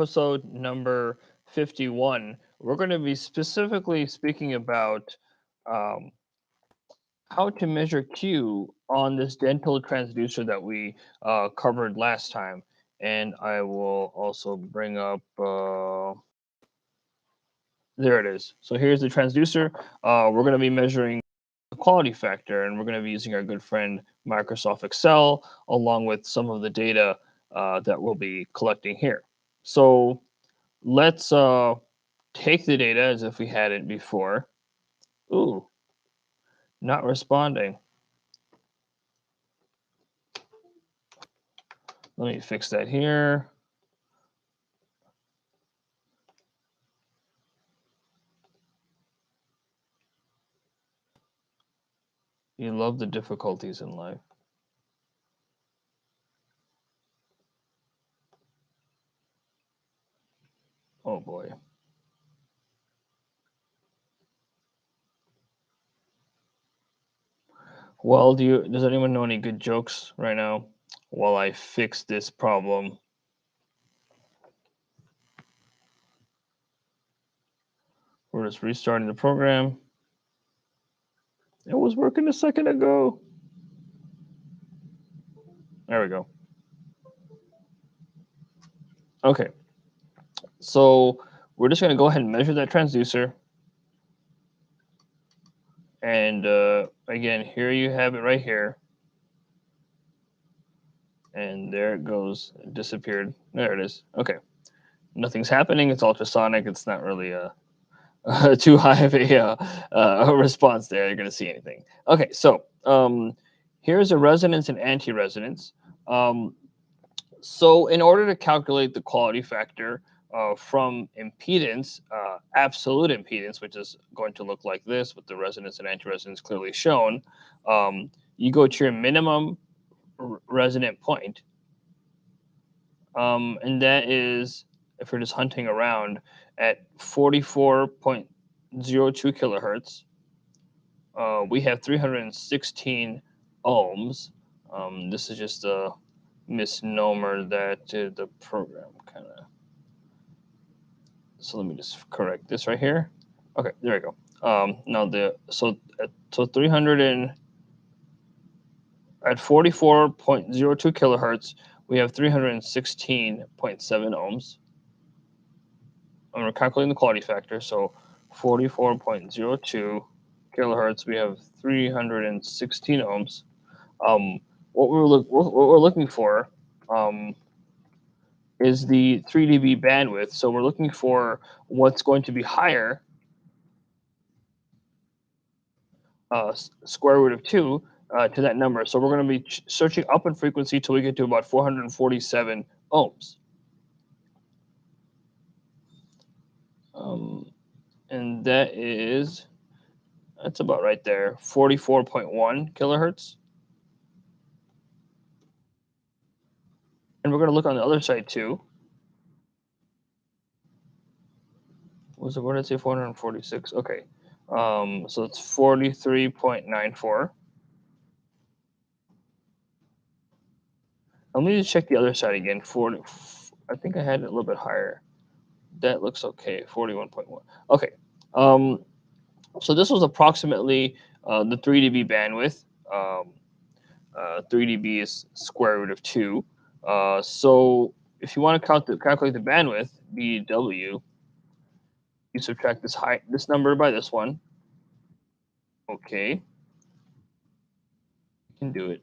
Episode number 51. We're going to be specifically speaking about um, how to measure Q on this dental transducer that we covered last time. And I will also bring up, there it is. So here's the transducer. We're going to be measuring the quality factor, and we're going to be using our good friend Microsoft Excel along with some of the data that we'll be collecting here. So let's take the data as if we had it before. Ooh, not responding. Let me fix that here. You love the difficulties in life. Oh boy. Well, does anyone know any good jokes right now while I fix this problem? We're just restarting the program. It was working a second ago. There we go. Okay. So we're just going to go ahead and measure that transducer. And again, here you have it right here. And there it goes. It disappeared. There it is. Okay. Nothing's happening. It's ultrasonic. It's not really too high of a response there. You're going to see anything. Okay. So here's a resonance and anti-resonance. So in order to calculate the quality factor from impedance, absolute impedance, which is going to look like this with the resonance and anti-resonance clearly shown, you go to your minimum resonant point, and that is, if you're just hunting around, at 44.02 kilohertz. We have 316 ohms. This is just a misnomer that the program kind of. So let me just correct this right here. Okay, there we go. Now so 300 and at 44.02 kilohertz, we have 316.7 ohms. I'm calculating the quality factor. So 44.02 kilohertz, we have 316 ohms. What we're looking for is the 3 dB bandwidth. So we're looking for what's going to be higher, square root of 2, to that number. So we're going to be searching up in frequency till we get to about 447 ohms. And that's about right there, 44.1 kilohertz. And we're going to look on the other side too. What did I say? 446. Okay. So it's 43.94. Let me just check the other side again. I think I had it a little bit higher. That looks okay. 41.1. Okay. So this was approximately the 3 dB bandwidth. 3 dB is square root of 2. So if you want to calculate the bandwidth, BW, you subtract this number by this one. Okay. You can do it.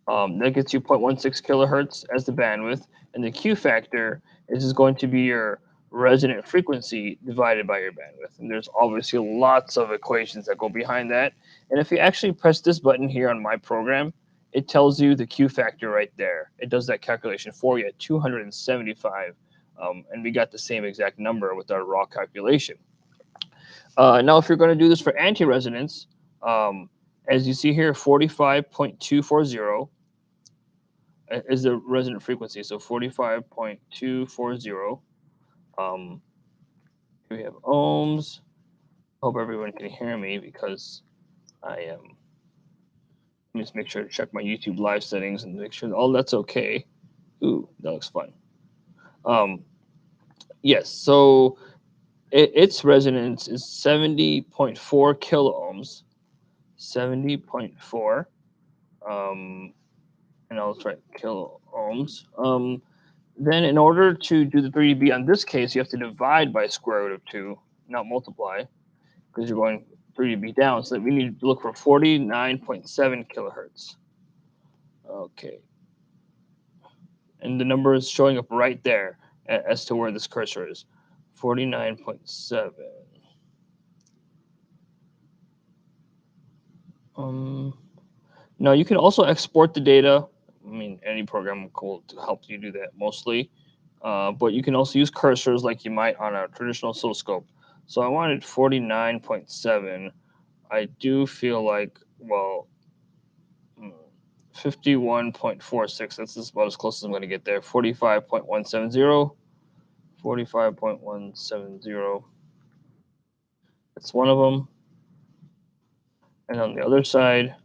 That gets you 0.16 kilohertz as the bandwidth, and the Q factor is just going to be your resonant frequency divided by your bandwidth. And there's obviously lots of equations that go behind that. And if you actually press this button here on my program, it tells you the Q factor right there. It does that calculation for you at 275, and we got the same exact number with our raw calculation. Now, if you're going to do this for anti-resonance, as you see here, 45.240 is the resonant frequency. So 45.240. We have ohms. Hope everyone can hear me because I am. Let me just make sure to check my YouTube live settings and make sure all that's okay. Ooh, that looks fun. Yes, so its resonance is 70.4 kiloohms. 70.4. And I'll try kiloohms. Then in order to do the 3dB on this case, you have to divide by square root of 2, not multiply, because you're going 3dB down. So we need to look for 49.7 kilohertz. Okay. And the number is showing up right there as to where this cursor is. 49.7. Now you can also export the data. I mean, any program will help you do that mostly. But you can also use cursors like you might on a traditional oscilloscope. So I wanted 49.7. I do feel like, well, 51.46. That's just about as close as I'm going to get there. 45.170. 45.170. That's one of them. And on the other side,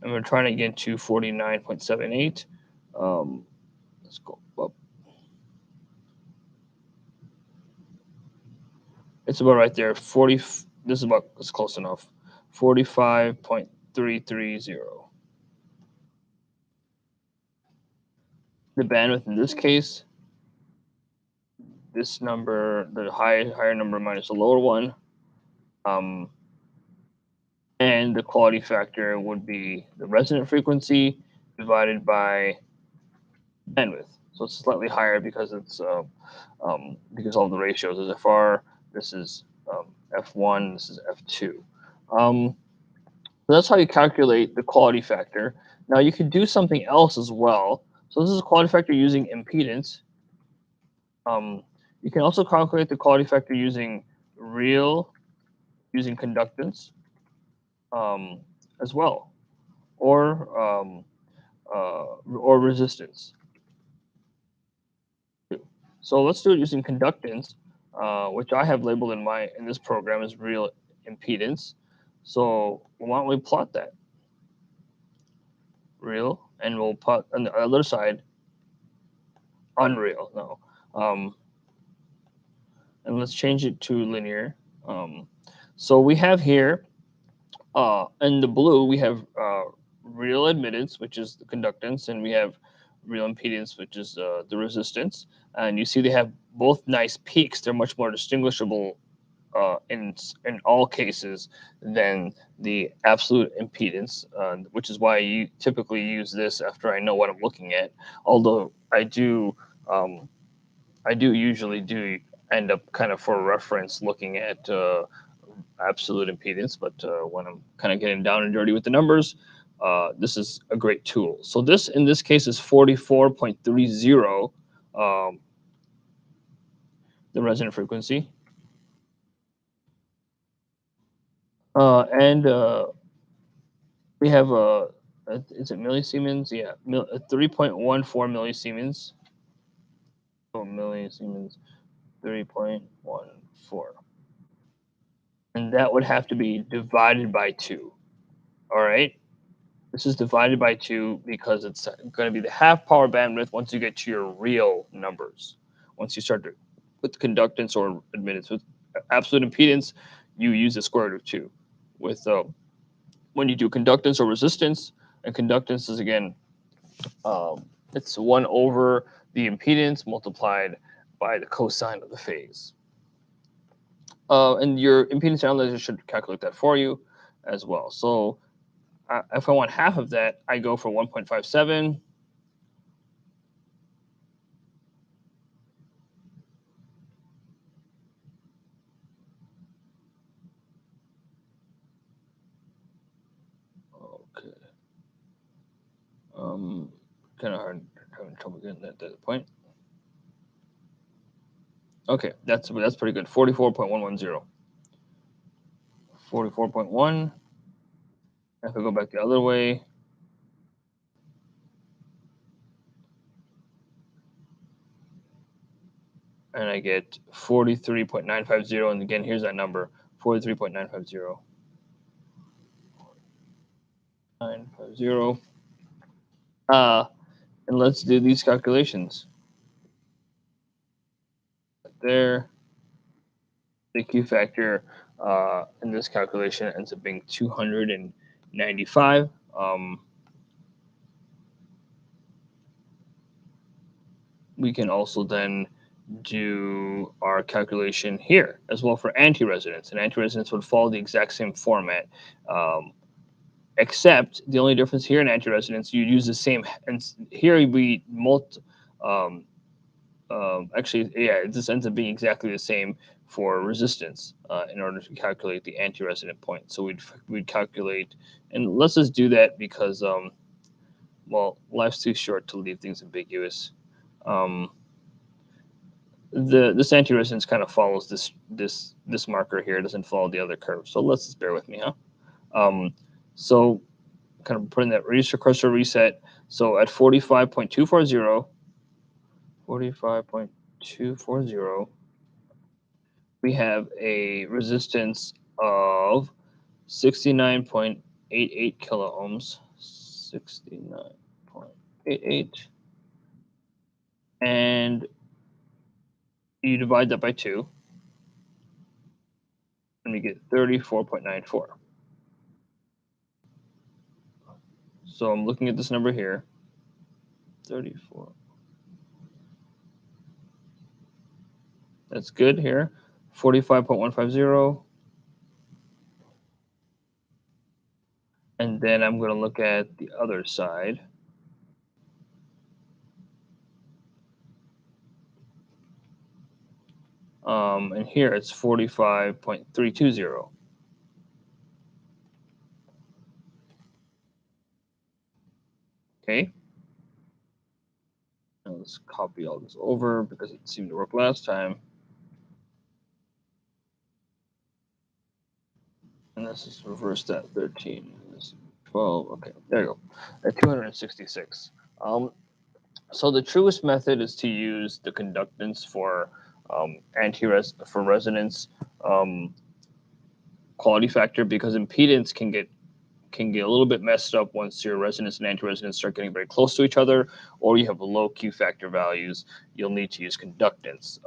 I'm trying to get to 49.78. Let's go up. It's about right there. 40. This is about, it's close enough. 45.330. The bandwidth in this case, this number, the higher number minus the lower one, and the quality factor would be the resonant frequency divided by bandwidth. So it's slightly higher because it's because all the ratios is FR. This is F1. This is F2. So that's how you calculate the quality factor. Now you could do something else as well. So this is a quality factor using impedance. You can also calculate the quality factor using using conductance as well, or resistance. So let's do it using conductance, which I have labeled in this program as real impedance. So why don't we plot that real, and we'll plot on the other side unreal. No, and let's change it to linear. So we have here in the blue we have real admittance, which is the conductance, and we have real impedance, which is the resistance. And you see they have both nice peaks. They're much more distinguishable in all cases than the absolute impedance, which is why you typically use this after I know what I'm looking at. Although I do usually do end up kind of for reference looking at absolute impedance, but when I'm kind of getting down and dirty with the numbers, this is a great tool. So this in this case is 44.30, the resonant frequency, and we have is it millisiemens? Yeah, 3.14 millisiemens. Oh, millisiemens, 3.14, and that would have to be divided by 2. All right. This is divided by 2 because it's going to be the half power bandwidth once you get to your real numbers. Once you start to with conductance or admittance, with absolute impedance, you use the square root of 2. With when you do conductance or resistance, and conductance is again, it's 1 over the impedance multiplied by the cosine of the phase. And your impedance analyzer should calculate that for you as well. So if I want half of that, I go for 1.57. Okay. Kind of hard, having trouble getting that point. Okay, that's pretty good. 44.110. 44.1. If I go back the other way, and I get 43.950, and again, here's that number, 43.950. 950. And let's do these calculations. there. The Q factor in this calculation ends up being 295. We can also then do our calculation here as well for anti-resonance. And anti-resonance would follow the exact same format, except the only difference here in anti-resonance, you use the same, and here we actually, yeah, it just ends up being exactly the same for resistance in order to calculate the anti-resonant point. So we'd calculate, and let's just do that because, well, life's too short to leave things ambiguous. This anti-resonance kind of follows this marker here. It doesn't follow the other curve. So let's just bear with me, huh? So kind of putting that reducer cursor reset. So at 45.240, 45.240, we have a resistance of 69.88 kilo ohms. 69.88. And you divide that by 2, and we get 34.94. So I'm looking at this number here, 34. That's good here. 45.150. And then I'm going to look at the other side. And here it's 45.320. Okay. Now let's copy all this over because it seemed to work last time. And this is reverse that 13. This is 12. Okay, there you go. At 266. So the truest method is to use the conductance for for resonance quality factor, because impedance can get a little bit messed up once your resonance and anti-resonance start getting very close to each other, or you have low Q factor values. You'll need to use conductance,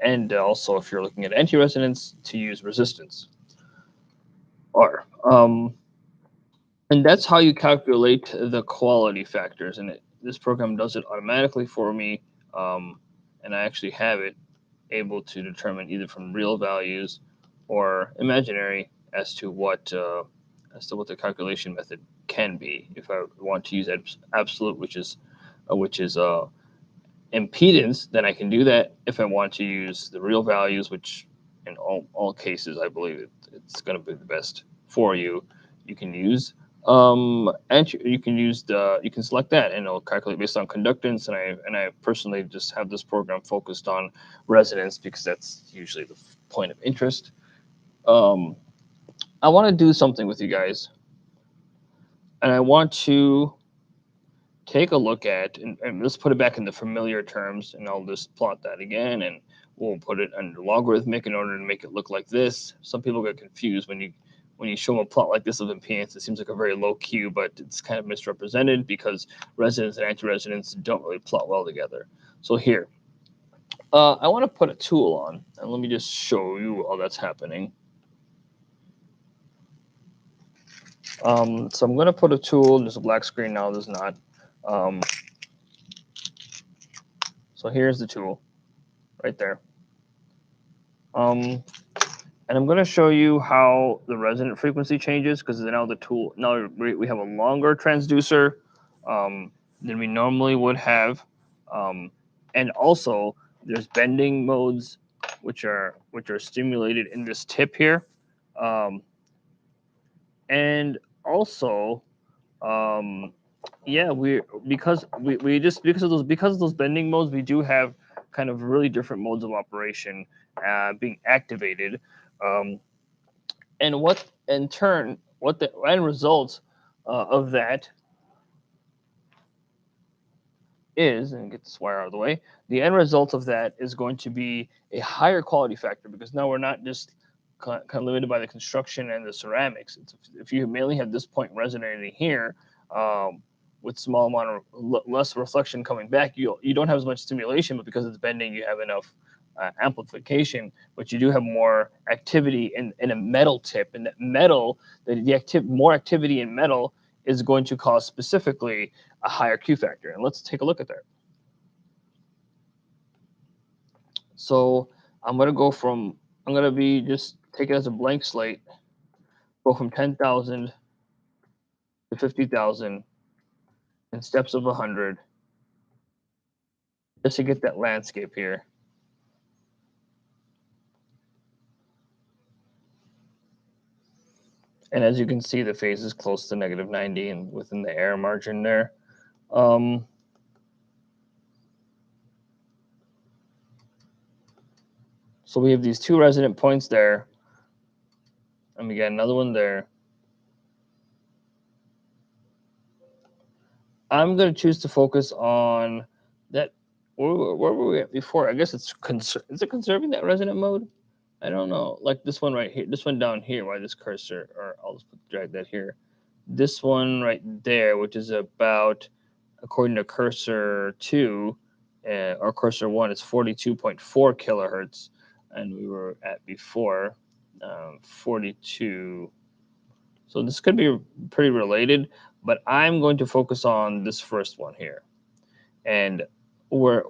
and also if you're looking at anti-resonance, to use resistance. R. And that's how you calculate the quality factors. And this program does it automatically for me, and I actually have it able to determine either from real values or imaginary as to what the calculation method can be. If I want to use absolute, which is impedance, then I can do that. If I want to use the real values, which in all cases I believe it's going to be the best for you, you can use and you can select that, and it'll calculate based on conductance. And I personally just have this program focused on resonance because that's usually the point of interest. I want to do something with you guys, and I want to take a look at, and let's put it back in the familiar terms, and I'll just plot that again, and we'll put it under logarithmic in order to make it look like this. Some people get confused when you show them a plot like this of impedance. It seems like a very low Q, but it's kind of misrepresented because resonance and anti-resonance don't really plot well together. So here, I want to put a tool on, and let me just show you all that's happening. So I'm going to put a tool. There's a black screen now. There's not. So here's the tool right there. And I'm going to show you how the resonant frequency changes, because now we have a longer transducer than we normally would have, and also there's bending modes which are stimulated in this tip here, and also yeah, because of those bending modes, we do have kind of really different modes of operation being activated, and what the end result of that is, and get this wire out of the way, the end result of that is going to be a higher quality factor, because now we're not just kind of limited by the construction and the ceramics. If you mainly have this point resonating here, with small amount of less reflection coming back, you don't have as much stimulation, but because it's bending, you have enough amplification, but you do have more activity in a metal tip. And that metal, more activity in metal is going to cause specifically a higher Q factor. And let's take a look at that. So I'm going to be just take it as a blank slate, go from 10,000 to 50,000 in steps of 100, just to get that landscape here. And as you can see, the phase is close to -90 and within the error margin there. So we have these two resonant points there, and we got another one there. I'm going to choose to focus on that. Where were we at before? I guess is it conserving that resonant mode? I don't know. Like this one right here, this one down here, why this cursor, or I'll just drag that here. This one right there, which is about, according to cursor 2, or cursor 1, it's 42.4 kilohertz, and we were at before 42. So this could be pretty related, but I'm going to focus on this first one here. And or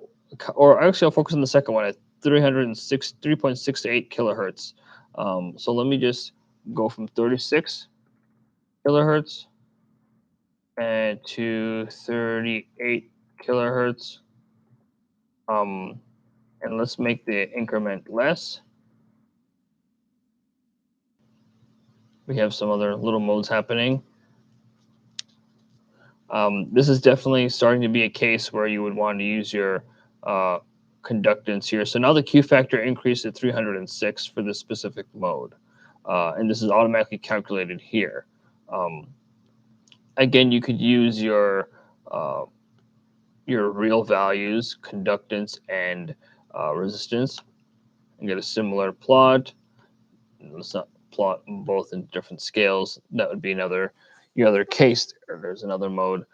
actually I'll focus on the second one at 3.68 kilohertz. So let me just go from 36 kilohertz and to 38 kilohertz. And let's make the increment less. We have some other little modes happening. This is definitely starting to be a case where you would want to use your conductance here. So now the Q factor increased to 306 for this specific mode. And this is automatically calculated here. Again, you could use your real values, conductance and resistance, and get a similar plot. Let's not plot both in different scales. That would be your other case. There's another mode.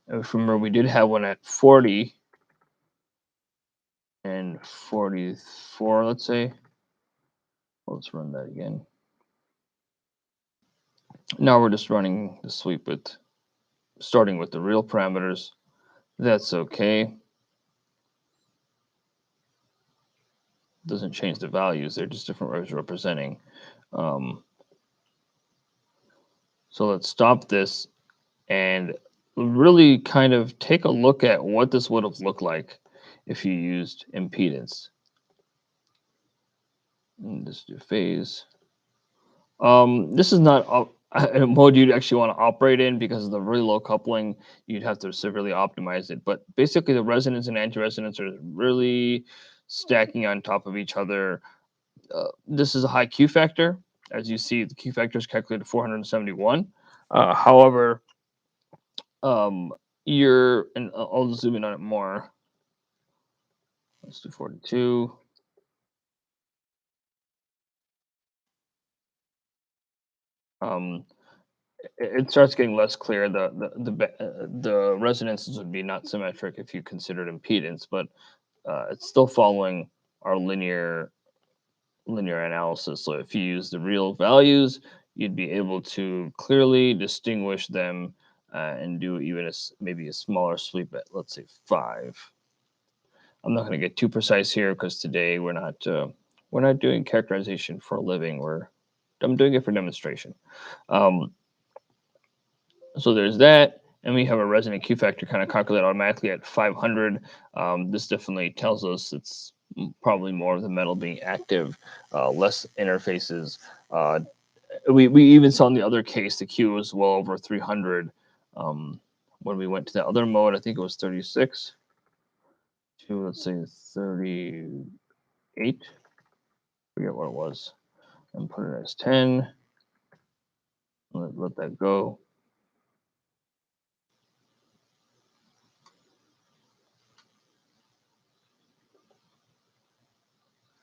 Remember, we did have one at 40 and 44, let's say. Let's run that again. Now we're just running the sweep starting with the real parameters. That's okay. Doesn't change the values. They're just different ways of representing. So let's stop this and really kind of take a look at what this would have looked like if you used impedance. And just do phase. This is not a mode you'd actually want to operate in because of the really low coupling. You'd have to severely optimize it. But basically, the resonance and anti-resonance are really stacking on top of each other. This is a high Q factor. As you see, the Q factor is calculated 471. However, and I'll zoom in on it more. Let's do 42. It starts getting less clear. The resonances would be not symmetric if you considered impedance, but it's still following our linear analysis. So if you use the real values, you'd be able to clearly distinguish them and do even maybe a smaller sweep at, let's say, 5. I'm not going to get too precise here because today we're not doing characterization for a living. I'm doing it for demonstration. So there's that, and we have a resonant Q factor kind of calculated automatically at 500. This definitely tells us it's probably more of the metal being active, less interfaces. We even saw in the other case the Q was well over 300. When we went to the other mode, I think it was 36 to, let's say, 38. Forget what it was, and put it as 10. Let that go.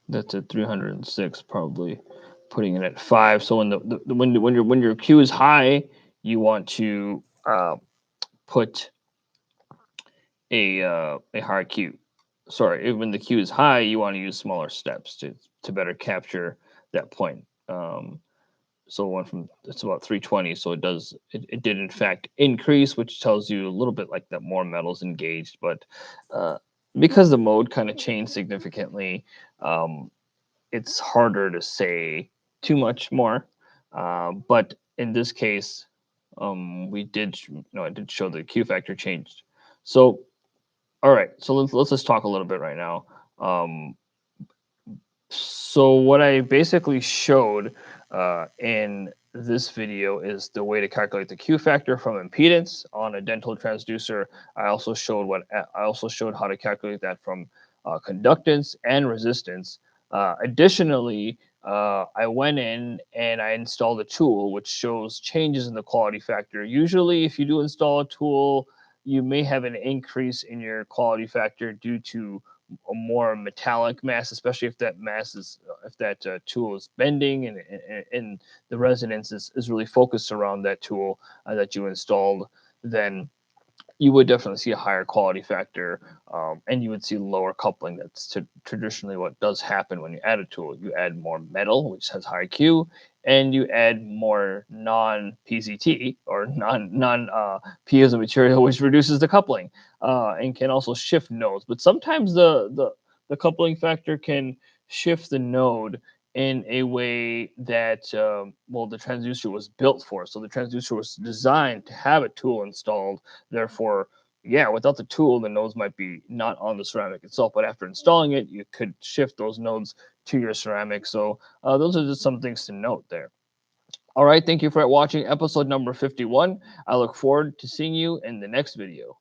That's at 306, probably putting it at 5. So when your Q is high, you want to put a higher Q. Sorry, when the Q is high, you want to use smaller steps to better capture that point. So one from it's about 320, so it did in fact increase, which tells you a little bit like that more metals engaged, but uh, because the mode kind of changed significantly, um, it's harder to say too much more. But in this case, I did show the Q factor changed. So all right, so let's just talk a little bit right now. Um, so what I basically showed in this video is the way to calculate the Q factor from impedance on a dental transducer. I also showed how to calculate that from conductance and resistance. Additionally, I went in and I installed a tool which shows changes in the quality factor. Usually, if you do install a tool, you may have an increase in your quality factor due to a more metallic mass, especially if that mass is if that tool is bending and the resonance is really focused around that tool that you installed, then you would definitely see a higher quality factor, and you would see lower coupling. That's traditionally what does happen when you add a tool. You add more metal, which has high Q, and you add more non PCT or non piezo material, which reduces the coupling and can also shift nodes. But sometimes the coupling factor can shift the node in a way that the transducer was built for. So the transducer was designed to have a tool installed. Therefore, yeah, without the tool, the nodes might be not on the ceramic itself, but after installing it, you could shift those nodes to your ceramic. So those are just some things to note there. All right, thank you for watching episode number 51. I look forward to seeing you in the next video.